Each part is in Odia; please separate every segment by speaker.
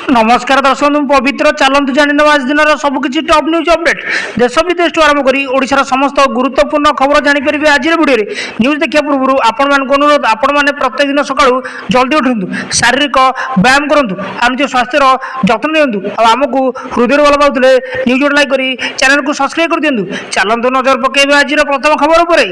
Speaker 1: नमस्कार दर्शक बंधु पवित्र चलतु जानी आज दिन सबकि टॉप न्यूज अपडेट देश विदेश आरंभ कर ओडिशार समस्त गुरुत्वपूर्ण खबर जानीपर आज वीडियो न्यूज देखा पूर्व आपण अनुरोध आपण मैंने प्रत्येक दिन सका जल्दी उठु शारीरिक व्यायाम करूँ और निज स्वास्थ्यर जत्न नियंतु आमको हृदय भल पाते न्यूज लाइक कर चैनल को सब्सक्राइब कर दिंतु चलतु नजर पकेबे आज प्रथम खबर पर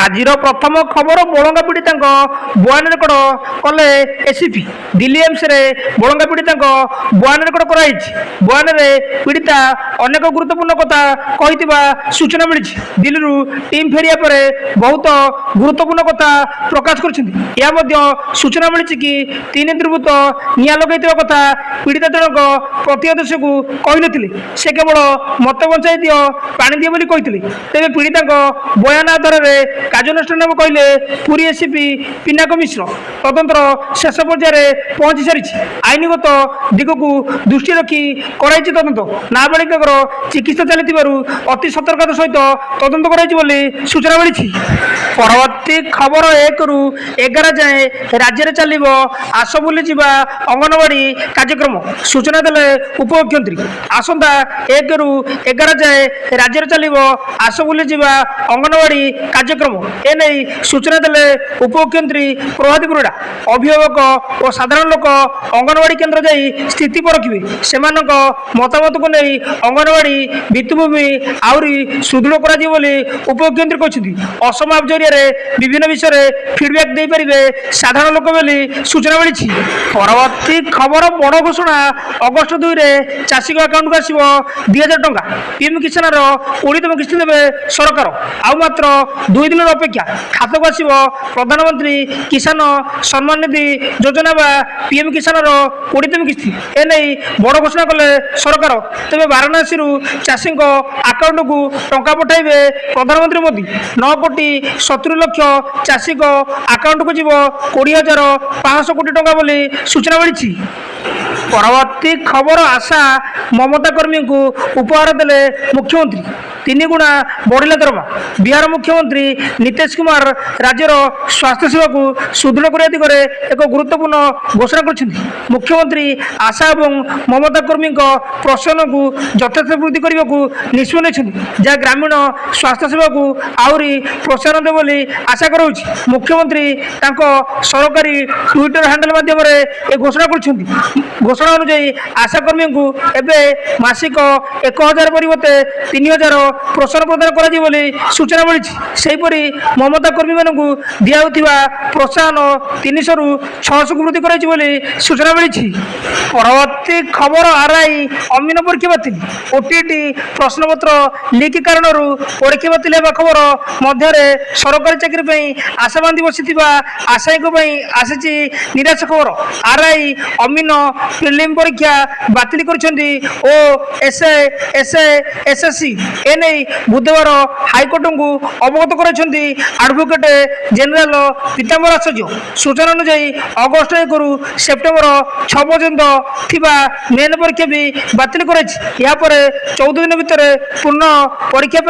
Speaker 1: आज प्रथम खबर बड़ंगा पीड़िता बयान रेकर्ड कले एसीपी दिल्ली एम्स बड़ंगा पीड़िता बयान रेकर्ड कर बयान में पीड़िता अनेक गुरुत्वपूर्ण कथा कही सूचना मिली दिल्ली टीम फेरिया पर बहुत गुरुत्वपूर्ण कथा प्रकाश कर सूचना मिली कि 3 दुर्बृत्त निया लगे कथा पीड़िता जनक प्रतिदेश को कही नी से केवल मत बचाई दियो पानी दिए बोली कही तेज पीड़िता बयान आधार में कार्यानुष्ठान कहले पुरी एसीपी पिनाक मिश्र तदंतर शेष पर्यायर पहुंची सारी आईनगत दिग को दृष्टि रखी कराई तदंत नाबालिका चिकित्सा चली अति सतर्कता सहित तदंत कर सूचना मिली परवर्ती खबर 1 ରୁ 11 जाए राज्य में चलो आस बुली जा अंगनवाड़ी कार्यक्रम सूचना देले उपमुख्यमंत्री आसंता 1 ରୁ 11 जाए राज्य में चलो आस बुली जा अंगनवाड़ी कार्यक्रम एने सूचना देले उपमुख्यमंत्री प्रभाती परिड़ा अभिभावक और साधारण लोक अंगनवाड़ी केन्द्र जाई स्थिति परखिबे सेमानक मतामत को नहीं अंगनवाड़ी भित्तिभूमि आहरी सुदृढ़ करा उपमुख्यमंत्री कहते असमाप जरिया विभिन्न विषय फीडबैक दे पारे साधारण लोक बोली सूचना मिली परवर्ती खबर बड़ घोषणा अगस्ट 2 चाषी अकाउंट को आसो 2000 टंका पीएम किसान ओडितम किस्ती देवे सरकार आउ मात्र 2 दिन अपेक्षा खात को आसो प्रधानमंत्री किसान सम्मान निधि योजना बा पीएम किसान ओडितम किस्ती एने बड़ घोषणा कले सरकार तेज वाराणसी चाषी अकाउंट को टंका पठाइबे प्रधानमंत्री मोदी 9 कोटी 70 लक्ष चाषी अकाउंट को जीव 20,500 कोटी टंका बोली सूचना मिली परवर्ती खबर आशा ममता कर्मी को उपहार देले मुख्यमंत्री 3 गुणा बढ़ला दरमा बिहार मुख्यमंत्री नीतीश कुमार राज्यर स्वास्थ्य सेवा को सुदृढ़ करने दिगरे एक गुरुत्वपूर्ण घोषणा कर मुख्यमंत्री आशा और ममता कर्मी प्रोत्साहन को यथेष वृद्धि करने को निष्पत्ति जहाँ ग्रामीण स्वास्थ्य सेवा को आहरी प्रोत्साहन दे बोली आशा कर मुख्यमंत्री सरकारी ट्विटर हैंडल माध्यम घोषणा कर घोषणा अनुଯାयी आशाकर्मी को एवं मासिक 1000 परिवर्ते 3000 प्रोत्साहन प्रदान कर सूचना मिली सेहीपरि ममता कर्मी मानू दिया प्रोत्साहन 300 ରୁ 600 को वृद्धि कर सूचना मिली परवर्ती खबर आरआई अमीन परीक्षा बातिल ओटीटी प्रश्नपत्र लीक कारण परीक्षा बातिल खबर मध्य सरकारी चाकरी आशा बांधी बसी आशायी आसी निराश खबर आरआई अमीन प्रिलिम परीक्षा बातिल करछंती ओ एसएससी एने बुधवार हाईकोर्ट को अवगत करछंती एडवोकेट जनरल पीताम्बर आचार्य सूचना अनुसार अगस्ट 1 ରୁ सेप्टेम्बर 6 पर्यंत थिबा मेन परीक्षा भी बातिल कराई या पर 14 दिन भितर पूर्ण परीक्षा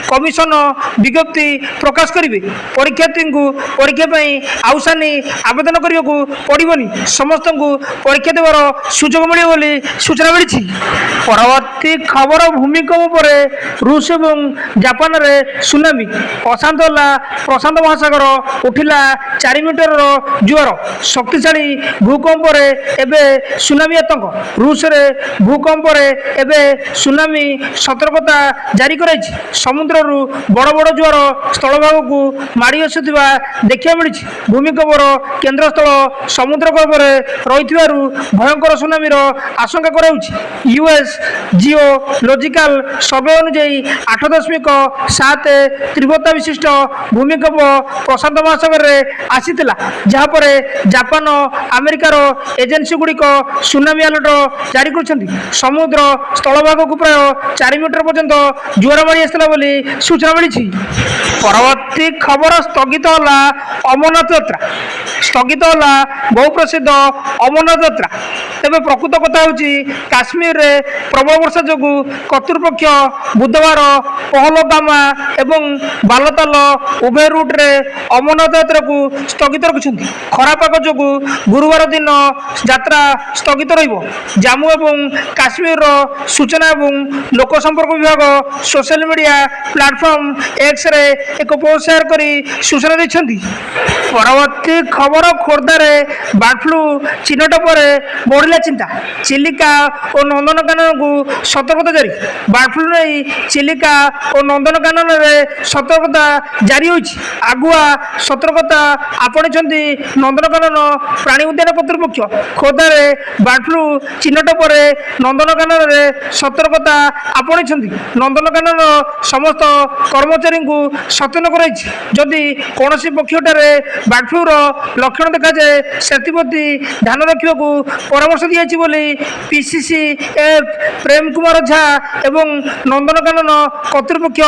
Speaker 1: कमिशन विज्ञप्ति प्रकाश करेंगे परीक्षार्थी को परीक्षा आउसानी आवेदन करने को पड़ोनी समस्त को परीक्षा देवर सुजोग मिले बोली सूचना मिली परवर्ती खबर भूमिकंप पर रूस और जापान रे सुनामी प्रशांत महासागर उठिला 4 मीटर जुआर शक्तिशाली भूकंप एवं सुनामी आतंक रूस रे भूकंप एवं सुनामी सतर्कता जारी कर समुद्र बड़ बड़ जुआर स्थल भाग को माड़ी आसुवा देखा मिली भूमिकंपर केन्द्रस्थल समुद्र गर्भ रही भयंकर सुनामी आशंका यूएस जिओलॉजिकल सर्वे अनुଯାयी 8.7 तीव्रता विशिष्ट भूमिकंप प्रशांत महासागर में आसीला जहाँपर जापान अमेरिकार एजेन्सी गुड़िक सुनामी अलर्ट जारी कर समुद्र स्थलभाग को प्राय 4 मीटर पर्यंत जुआर मारी आसला सूचना मिली परवर्ती পরবর্তী খবর স্থগিত হলা অমরনাথ যাত্রা স্থগিত হলা বহু প্রসিদ্ধ অমরনাথ যাত্রা। তেবে প্রকৃত কথা হচ্ছে কাশ্মীরে প্রবল বর্ষা যোগু কর্তৃপক্ষ বুধবার পহলগামা এবং বালতাল উভয় রুট্রে অমরনাথ যাত্রাକୁ স্থগিত ରଖିଛନ୍ତି। ଖରା ପାଗ ଯୋଗୁଁ ଗୁରୁବାର ଦିନ ଯାତ୍ରା ସ୍ଥଗିତ ରହିବ। ଜାମ୍ମୁ ଏବଂ କାଶ୍ମୀରର ସୂଚନା ଏବଂ ଲୋକ ସମ୍ପର୍କ ବିଭାଗ ସୋସିଆଲ ମିଡ଼ିଆ ପ୍ଲାଟଫର୍ମ ଏକ୍ସରେ ଏକ ପୋଷ୍ଟ ସେୟାର କରି ସୂଚନା ଦେଇଛନ୍ତି। ପରବର୍ତ୍ତୀ ଖବର ଖୋର୍ଦ୍ଧାରେ ବାର୍ଡ ଫ୍ଲୁ ଚିହ୍ନଟ ପରେ ବଢ଼ିଲା ଚିନ୍ତା। ଚିଲିକା ଓ ନନ୍ଦନକାନନକୁ ସତର୍କତା ଜାରି। ବାର୍ଡ ଫ୍ଲୁ ନେଇ ଚିଲିକା ଓ ନନ୍ଦନକାନନରେ ସତର୍କତା ଜାରି ହୋଇଛି। ଆଗୁଆ ସତର୍କତା ଆପଣେଇଛନ୍ତି ନନ୍ଦନକାନନ ପ୍ରାଣୀ ଉଦ୍ୟାନ କର୍ତ୍ତୃପକ୍ଷ। ଖୋର୍ଦ୍ଧାରେ ବାର୍ଡ ଫ୍ଲୁ ଚିହ୍ନଟ ପରେ ନନ୍ଦନକାନନରେ ସତର୍କତା ଆପଣେଇଛନ୍ତି। ନନ୍ଦନକାନନ ସମସ୍ତ କର୍ମଚାରୀଙ୍କୁ ସଚେତନ କରାଇଛି। ଯଦି କୌଣସି ପକ୍ଷୀଠାରେ ବାର୍ଡ ଫ୍ଲୁର ଲକ୍ଷଣ ଦେଖାଯାଏ ସେଥିପ୍ରତି ଧ୍ୟାନ ରଖିବାକୁ ପରାମର୍ଶ ଦିଆଯାଇଛି ବୋଲି PCCF ପ୍ରେମ କୁମାର ଝା ଏବଂ ନନ୍ଦନକାନନ କର୍ତ୍ତୃପକ୍ଷ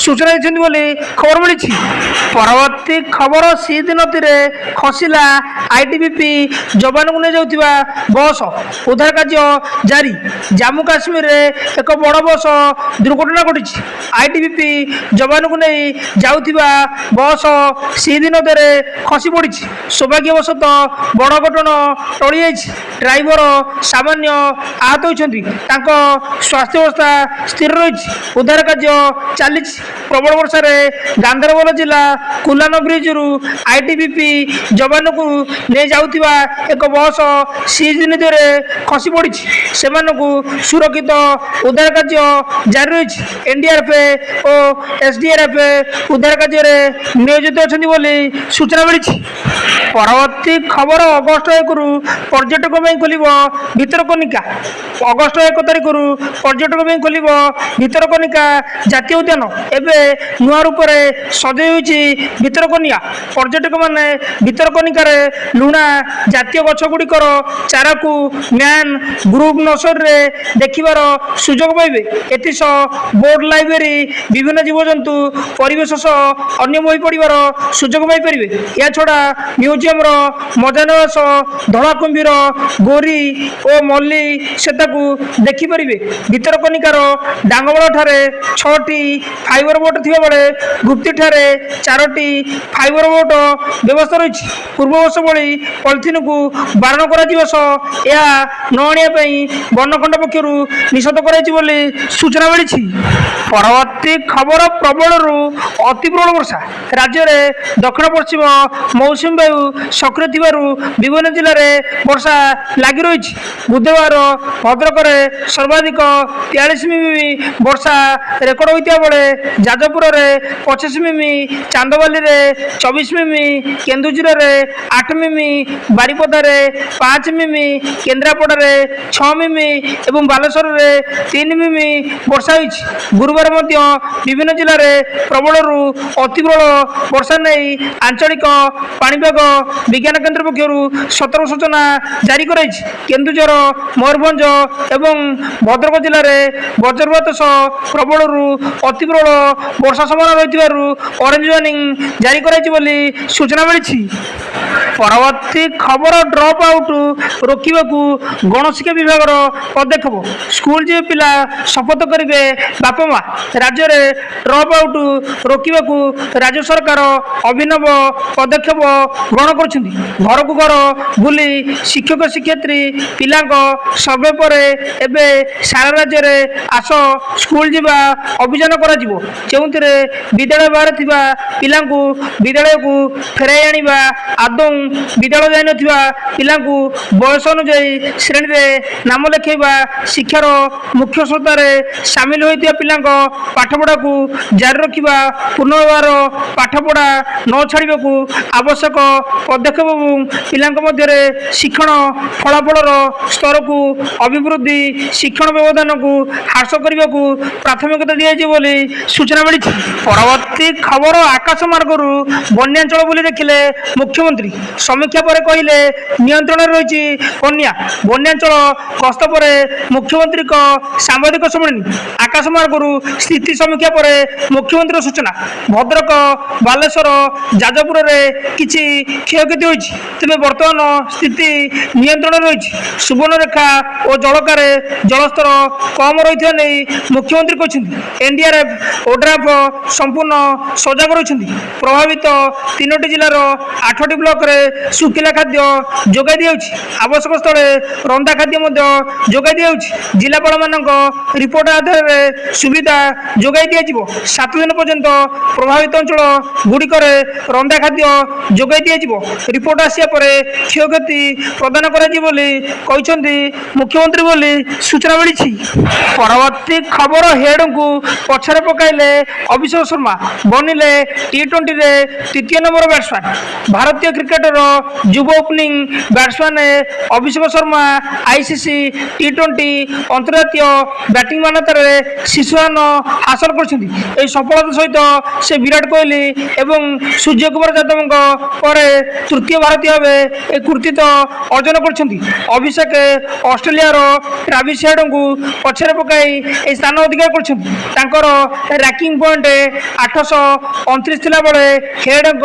Speaker 1: ସୂଚନା ଦେଇଛନ୍ତି ବୋଲି ଖବର ମିଳିଛି। ପରବର୍ତ୍ତୀ ଖବର ଶୀତ ନଦୀରେ ଖସିଲା ITBP ଯବାନଙ୍କୁ ନେଇଯାଉଥିବା ବସ୍ ଉଦ୍ଧାର କାର୍ଯ୍ୟ ଜାରି। ଜାମ୍ମୁ କାଶ୍ମୀରରେ ଏକ ବଡ଼ ବସ୍ ଦୁର୍ଘଟଣା ଘଟିଛି। ITBP ଯବାନଙ୍କୁ ନେଇ ଯାଉଥିବା ବସ୍ ଶୀତ ନଦୀରେ ଖସି ପଡ଼ିଛି। ସୌଭାଗ୍ୟବଶତଃ ବଡ଼ ଘଟଣା ଟଳିଯାଇଛି। ଡ୍ରାଇଭର ସାମାନ୍ୟ ଆହତ ହୋଇଛନ୍ତି। ତାଙ୍କ ସ୍ୱାସ୍ଥ୍ୟାବସ୍ଥା ସ୍ଥିର ରହିଛି। ଉଦ୍ଧାର କାର୍ଯ୍ୟ ଚାଲିଛି। ପ୍ରବଳ ବର୍ଷାରେ ଗାନ୍ଧରବଲ ଜିଲ୍ଲା କୁଲାନ ବ୍ରିଜରୁ ITBP ଯବାନଙ୍କୁ ନେଇଯାଉଥିବା ଏକ ବସ୍ ଶୀତ ନଦୀରେ ଖସି ପଡ଼ିଛି। ସେମାନଙ୍କୁ ସୁରକ୍ଷିତ ଉଦ୍ଧାର କାର୍ଯ୍ୟ ଜାରି ରହିଛି। NDRF ଓ SDRF ଉଦ୍ଧାର କାର୍ଯ୍ୟରେ ନିୟୋଜିତ ଅଛନ୍ତି ବୋଲି ସୂଚନା ମିଳିଛି। ପରବର୍ତ୍ତୀ ଖବର ଅଗଷ୍ଟ 1ରୁ ପର୍ଯ୍ୟଟକ ପାଇଁ ଖୋଲିବ ଭିତରକନିକା। ଅଗଷ୍ଟ 1 ତାରିଖରୁ ପର୍ଯ୍ୟଟକ ପାଇଁ ଖୋଲିବ ଭିତରକନିକା ଜାତୀୟ ଉଦ୍ୟାନ। ଏବେ ନୂଆ ରୂପରେ ସଜେଇ ହୋଇଛି ଭିତରକନିକା। ପର୍ଯ୍ୟଟକମାନେ ଭିତରକନିକାରେ ଲୁଣା ଜାତୀୟ ଗଛଗୁଡ଼ିକର ଚାରାକୁ ମ୍ୟାନ୍ ଗ୍ରୁଭ୍ ନର୍ସରୀରେ ଦେଖିବାର ସୁଯୋଗ ପାଇବେ। ଏଥିସହ ବୋର୍ଡ ଲାଇବ୍ରେରୀ ବିଭିନ୍ନ ଜୀବଜନ୍ତୁ ପରିବେଶ ସହ ଅନ୍ୟ ବହି ପଢ଼ିବାର ସୁଯୋଗ ପାଇପାରିବେ। ଏହାଛଡ଼ା ମ୍ୟୁଜିୟମର ମଜା ନେବା ସହ ଧଳା କୁମ୍ଭୀର ଗୋରି ଓ ମଲ୍ଲି ସେତାକୁ ଦେଖିପାରିବେ। ଭିତରକନିକାର ଡାଙ୍ଗବଳଠାରେ 6ଟି ଫାଇବର ବୋଟ୍ ଥିବାବେଳେ ଗୁପ୍ତିଠାରେ 4ଟି ଫାଇବର ବୋଟ୍ ବ୍ୟବସ୍ଥା ରହିଛି। ପୂର୍ବବର୍ଷ ଭଳି ପଲିଥିନ୍କୁ ବାରଣ କରାଯିବା ସହ ଏହା ନ ଆଣିବା ପାଇଁ ବନଖଣ୍ଡ ପକ୍ଷରୁ ନିଷେଧ କରାଯାଇଛି ବୋଲି ସୂଚନା ମିଳିଛି। ପରବର୍ତ୍ତୀ ଖବର ପ୍ରବଳରୁ ଅତି ପ୍ରବଳ ବର୍ଷା। ରାଜ୍ୟରେ ଦକ୍ଷିଣ ପଶ୍ଚିମ ମୌସୁମୀ ବାୟୁ ସକ୍ରିୟ ଥିବାରୁ ବିଭିନ୍ନ ଜିଲ୍ଲାରେ ବର୍ଷା ଲାଗି ରହିଛି। ବୁଧବାର ଭଦ୍ରକରେ ସର୍ବାଧିକ 43 ମିମି ବର୍ଷା ରେକର୍ଡ ହୋଇଥିବା ବେଳେ ଯାଜପୁରରେ 25 ମିମି, ଚାନ୍ଦବାଲିରେ 24 ମିମି, କେନ୍ଦୁଝରରେ 8 ମିମି, ବାରିପଦାରେ 5 ମିମି, କେନ୍ଦ୍ରାପଡ଼ାରେ 6 ମିମି ଏବଂ ବାଲେଶ୍ୱରରେ 3 ମିମି ବର୍ଷା ହୋଇଛି। ଗୁରୁବାର ମଧ୍ୟ ବିଭିନ୍ନ ଜିଲ୍ଲାରେ ପ୍ରବଳରୁ ଅତି ପ୍ରବଳ ବର୍ଷା ନେଇ ଆଞ୍ଚଳିକ ପାଣିପାଗ ବିଜ୍ଞାନ କେନ୍ଦ୍ର ପକ୍ଷରୁ ସତର୍କ ସୂଚନା ଜାରି କରାଯାଇଛି। କେନ୍ଦୁଝର, ମୟୂରଭଞ୍ଜ ଏବଂ ଭଦ୍ରକ ଜିଲ୍ଲାରେ ବଜ୍ରପାତ ସହ ପ୍ରବଳରୁ ଅତି ପ୍ରବଳ ବର୍ଷା ସମ୍ଭାବନା ରହିଥିବାରୁ ଅରେଞ୍ଜ ୱାର୍ଣ୍ଣିଂ ଜାରି କରାଯାଇଛି ବୋଲି ସୂଚନା ମିଳିଛି। ପରବର୍ତ୍ତୀ ଖବର ଡ୍ରପ୍ ଆଉଟ୍ ରୋକିବାକୁ ଗଣଶିକ୍ଷା ବିଭାଗର ପଦକ୍ଷେପ। ସ୍କୁଲ ଯିବେ ପିଲା ଶପଥ କରିବେ ବାପା ମା। ରାଜ୍ୟରେ ଡ୍ରପ୍ ଆଉଟ୍ ରୋକିବାକୁ ରାଜ୍ୟ ସରକାର ଅଭିନବ ପଦକ୍ଷେପ ଗ୍ରହଣ କରୁଛନ୍ତି। ଘରକୁ ଘର ବୁଲି ଶିକ୍ଷକ ଶିକ୍ଷୟିତ୍ରୀ ପିଲାଙ୍କ ସର୍ଭେ ପରେ ଏବେ ସାରା ରାଜ୍ୟରେ ଆସ ସ୍କୁଲ ଯିବା ଅଭିଯାନ କରାଯିବ। ଯେଉଁଥିରେ ବିଦ୍ୟାଳୟ ବାହାରେ ଥିବା ପିଲାଙ୍କୁ ବିଦ୍ୟାଳୟକୁ ଫେରାଇ ଆଣିବା, ଆଦୌ ବିଦ୍ୟାଳୟ ଯାଇନଥିବା ପିଲାଙ୍କୁ ବୟସ ଅନୁଯାୟୀ ଶ୍ରେଣୀରେ ନାମ ଲେଖାଇବା, ଶିକ୍ଷାର ମୁଖ୍ୟ ସ୍ରୋତରେ ସାମିଲ ହୋଇଥିବା ପିଲାଙ୍କ ପାଠପଢ଼ାକୁ ଜାରି ରଖିବା, ପୁନର୍ବାର ପାଠପଢ଼ା ନ ଛାଡ଼ିବାକୁ ଆବଶ୍ୟକ ପଦକ୍ଷେପ ଏବଂ ପିଲାଙ୍କ ମଧ୍ୟରେ ଶିକ୍ଷଣ ଫଳାଫଳର ସ୍ତରକୁ ଅଭିବୃଦ୍ଧି, ଶିକ୍ଷଣ ବ୍ୟବଧାନକୁ ହ୍ରାସ କରିବାକୁ ପ୍ରାଥମିକତା ଦିଆଯିବ ବୋଲି ସୂଚନା ମିଳିଛି। ପରବର୍ତ୍ତୀ ଖବର ଆକାଶ ମାର୍ଗରୁ ବନ୍ୟାଞ୍ଚଳ ବୁଲି ଦେଖିଲେ ମୁଖ୍ୟମନ୍ତ୍ରୀ। ସମୀକ୍ଷା ପରେ କହିଲେ ନିୟନ୍ତ୍ରଣରେ ରହିଛି ବନ୍ୟା। ବନ୍ୟାଞ୍ଚଳ ଗସ୍ତ ପରେ ମୁଖ୍ୟମନ୍ତ୍ରୀଙ୍କ ସାମ୍ବାଦିକ ସମ୍ମିଳନୀ। ଆକାଶମାର୍ଗରୁ ସ୍ଥିତି ସମୀକ୍ଷା ପରେ ମୁଖ୍ୟମନ୍ତ୍ରୀଙ୍କ ସୂଚନା। ଭଦ୍ରକ, ବାଲେଶ୍ୱର, ଯାଜପୁରରେ କିଛି କ୍ଷୟକ୍ଷତି ହୋଇଛି, ତେବେ ବର୍ତ୍ତମାନ ସ୍ଥିତି ନିୟନ୍ତ୍ରଣରେ ରହିଛି। ସୁବର୍ଣ୍ଣରେଖା ଓ ଜଳକାରେ ଜଳସ୍ତର କମ୍ ରହିଥିବା ନେଇ ମୁଖ୍ୟମନ୍ତ୍ରୀ କହିଛନ୍ତି। ଏନ୍ଡିଆର୍ଏଫ୍, ଓଡ୍ରାଫ୍ ସମ୍ପୂର୍ଣ୍ଣ ସଜାଗ ରହିଛନ୍ତି। ପ୍ରଭାବିତ 3ଟି ଜିଲ୍ଲାର 8ଟି ବ୍ଲକରେ ଶୁଖିଲା ଖାଦ୍ୟ ଯୋଗାଇ ଦିଆଯାଉଛି। ଆବଶ୍ୟକ ସ୍ଥଳେ ରନ୍ଧା ଖାଦ୍ୟ ମଧ୍ୟ ଯୋଗାଇ ଦିଆଯାଉଛି। ଜିଲ୍ଲାପାଳମାନଙ୍କ ରିପୋର୍ଟ ଆଧାରରେ ସୁବିଧା ଯୋଗାଇ ଦିଆଯିବ। 7 ଦିନ ପର୍ଯ୍ୟନ୍ତ ପ୍ରଭାବିତ ଅଞ୍ଚଳ ଗୁଡ଼ିକରେ ରନ୍ଧା ଖାଦ୍ୟ ଯୋଗାଇ ଦିଆଯିବ। ରିପୋର୍ଟ ଆସିବା ପରେ କ୍ଷୟକ୍ଷତି ପ୍ରଦାନ କରାଯିବ ବୋଲି କହିଛନ୍ତି ମୁଖ୍ୟମନ୍ତ୍ରୀ ବୋଲି ସୂଚନା ମିଳିଛି। ପରବର୍ତ୍ତୀ ଖବର, ହେଡ୍ଙ୍କୁ ପଛରେ ପକାଇଲେ ଅଭିଷେକ ଶର୍ମା, ବନିଲେ ଟି20ରେ ତୃତୀୟ ନମ୍ବର ବ୍ୟାଟ୍ସମ୍ୟାନ୍। ଭାରତୀୟ କ୍ରିକେଟର ଯୁବ ଓପନିଂ ବ୍ୟାଟ୍ସମ୍ୟାନ୍ ଅଭିଷେକ ଶର୍ମା ଆଇସିସି ଟି20 ଅନ୍ତର୍ଜାତୀୟ ବ୍ୟାଟିଂ ମାନ୍ୟତାରେ ଶୀର୍ଷ ସ୍ଥାନ ହାସଲ କରିଛନ୍ତି। ଏହି ସଫଳତା ସହିତ ସେ ବିରାଟ କୋହଲି ଏବଂ ସୂର୍ଯ୍ୟ କୁମାର ଯାଦବଙ୍କ ପରେ ତୃତୀୟ ଭାରତୀୟ ଭାବେ ଏହି କୃତିତ୍ୱ ଅର୍ଜନ କରିଛନ୍ତି। ଅଭିଷେକ ଅଷ୍ଟ୍ରେଲିଆର ଟ୍ରାଭିସ୍ ହେଡ୍ଙ୍କୁ ପଛରେ ପକାଇ ଏହି ସ୍ଥାନ ଅଧିକାର କରିଛନ୍ତି। ତାଙ୍କର ରାଙ୍କିଂ ପଏଣ୍ଟ 829 ଥିଲାବେଳେ ହେଡ୍ଙ୍କ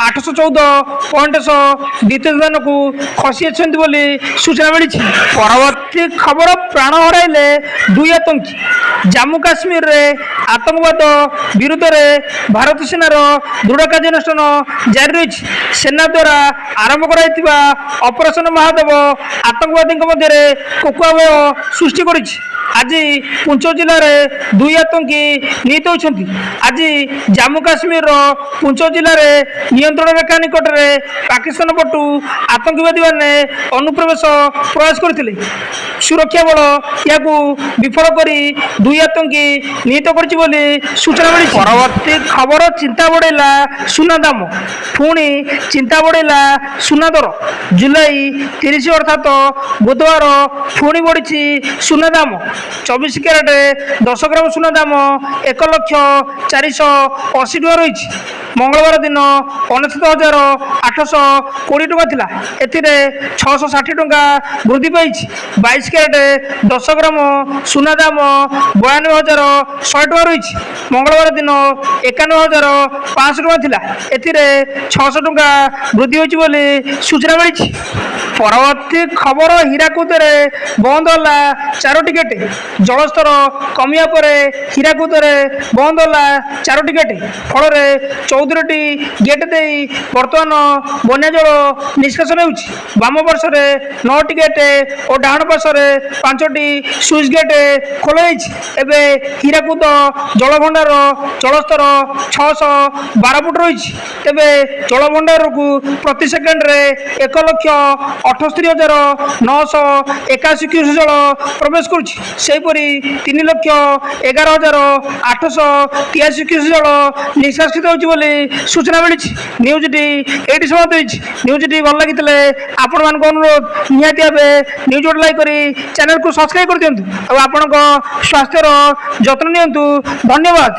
Speaker 1: 814 ପଏଣ୍ଟ ସହ ଦ୍ୱିତୀୟ ସ୍ଥାନକୁ ଖସି ଆସିଛନ୍ତି ବୋଲି ସୂଚନା ମିଳିଛି। ପରବର୍ତ୍ତୀ ଖବର, ପ୍ରାଣ ହରାଇଲେ 2 ଆତଙ୍କୀ। ଜାମ୍ମୁ କାଶ୍ମୀରରେ ଆତଙ୍କବାଦ ବିରୁଦ୍ଧରେ ଭାରତ ସେନାର ଦୃଢ଼ କାର୍ଯ୍ୟାନୁଷ୍ଠାନ ଜାରି ରହିଛି। ସେନା ଦ୍ୱାରା ଆରମ୍ଭ କରାଯାଇଥିବା ଅପରେସନ ମହାଦେବ ଆତଙ୍କବାଦୀଙ୍କ ମଧ୍ୟରେ କୋକୁଆ ଭୟ ସୃଷ୍ଟି କରିଛି। ଆଜି ପୁଞ୍ଚ ଜିଲ୍ଲାରେ 2 ଆତଙ୍କୀ ନିହତ ହୋଇଛନ୍ତି। ଆଜି ଜାମ୍ମୁ କାଶ୍ମୀରର ପୁଞ୍ଚ ଜିଲ୍ଲାରେ ନିୟନ୍ତ୍ରଣ ରେଖା ନିକଟରେ ପାକିସ୍ତାନ ପଟୁ ଆତଙ୍କବାଦୀମାନେ ଅନୁପ୍ରବେଶ ପ୍ରୟାସ କରିଥିଲେ। ସୁରକ୍ଷା ବଳ ଏହାକୁ ବିଫଳ କରି 2 ଆତଙ୍କୀ ନିହତ କରିଛି ବୋଲି ସୂଚନା ମିଳିଛି। ପରବର୍ତ୍ତୀ ଖବର, ଚିନ୍ତା ବଢ଼େଇଲା ସୁନା ଦାମ। ପୁଣି ଚିନ୍ତା ବଢ଼େଇଲା ସୁନା ଦର। ଜୁଲାଇ 30 ଅର୍ଥାତ୍ ବୁଧବାର ପୁଣି ବଢ଼ିଛି ସୁନା ଦାମ। 24 କ୍ୟାରେଟ୍ 10 ଗ୍ରାମ ସୁନା ଦାମ 1,04,80 ଟଙ୍କା ରହିଛି। ମଙ୍ଗଳବାର ଦିନ 69,820 ଟଙ୍କା ଥିଲା। ଏଥିରେ 660 ଟଙ୍କା ବୃଦ୍ଧି ପାଇଛି। 22 କ୍ୟାରେଟ୍ 10 ଗ୍ରାମ ସୁନା ଦାମ 92,100 ଟଙ୍କା ରହିଛି। ମଙ୍ଗଳବାର ଦିନ 51,500 ଟଙ୍କା ଥିଲା। ଏଥିରେ 600 ଟଙ୍କା ବୃଦ୍ଧି ହୋଇଛି ବୋଲି ସୂଚନା ମିଳିଛି। ପରବର୍ତ୍ତୀ ଖବର, ହୀରାକୁଦରେ ବନ୍ଦ ହେଲା 4ଟି ଗେଟ୍। ଜଳସ୍ତର କମିବା ପରେ ହୀରାକୁଦରେ ବନ୍ଦ ହେଲା 4ଟି ଗେଟ୍। ଫଳରେ 14ଟି ଗେଟ୍ ଦେଇ ବର୍ତ୍ତମାନ ବନ୍ୟା ଜଳ ନିଷ୍କାସନ ହେଉଛି। ବାମ ପାର୍ଶ୍ୱରେ 9ଟି ଗେଟ୍ ଓ ଡାହାଣ ପାର୍ଶ୍ୱରେ 5ଟି ସୁଇଚ୍ ଗେଟ୍ ଖୋଲାଯାଇଛି। ଏବେ ହୀରାକୁଦ ଜଳଭଣ୍ଡାର ଜଳସ୍ତର 612 ଫୁଟ ରହିଛି। ତେବେ ଜଳଭଣ୍ଡାରକୁ ପ୍ରତି ସେକେଣ୍ଡରେ 1,68,981 କ୍ୟୁସେକ୍ ଜଳ ପ୍ରବେଶ କରୁଛି। ସେହିପରି 3,11,883 କ୍ୟୁସେକ୍ ଜଳ ନିଷ୍କାସିତ ହେଉଛି ବୋଲି ସୂଚନା ମିଳିଛି। ନ୍ୟୁଜ୍ଟି ଏଇଠି ସମାପ୍ତ ହୋଇଛି। ନ୍ୟୁଜ୍ଟି ଭଲ ଲାଗିଥିଲେ ଆପଣମାନଙ୍କ ଅନୁରୋଧ, ନିହାତି ଭାବେ ନ୍ୟୁଜ୍ ଗୋଟେ ଲାଇକ୍ କରି ଚ୍ୟାନେଲକୁ ସବସ୍କ୍ରାଇବ୍ କରିଦିଅନ୍ତୁ ଆଉ ଆପଣଙ୍କ ସ୍ୱାସ୍ଥ୍ୟର ଯତ୍ନ ନିଅନ୍ତୁ। ଧନ୍ୟବାଦ।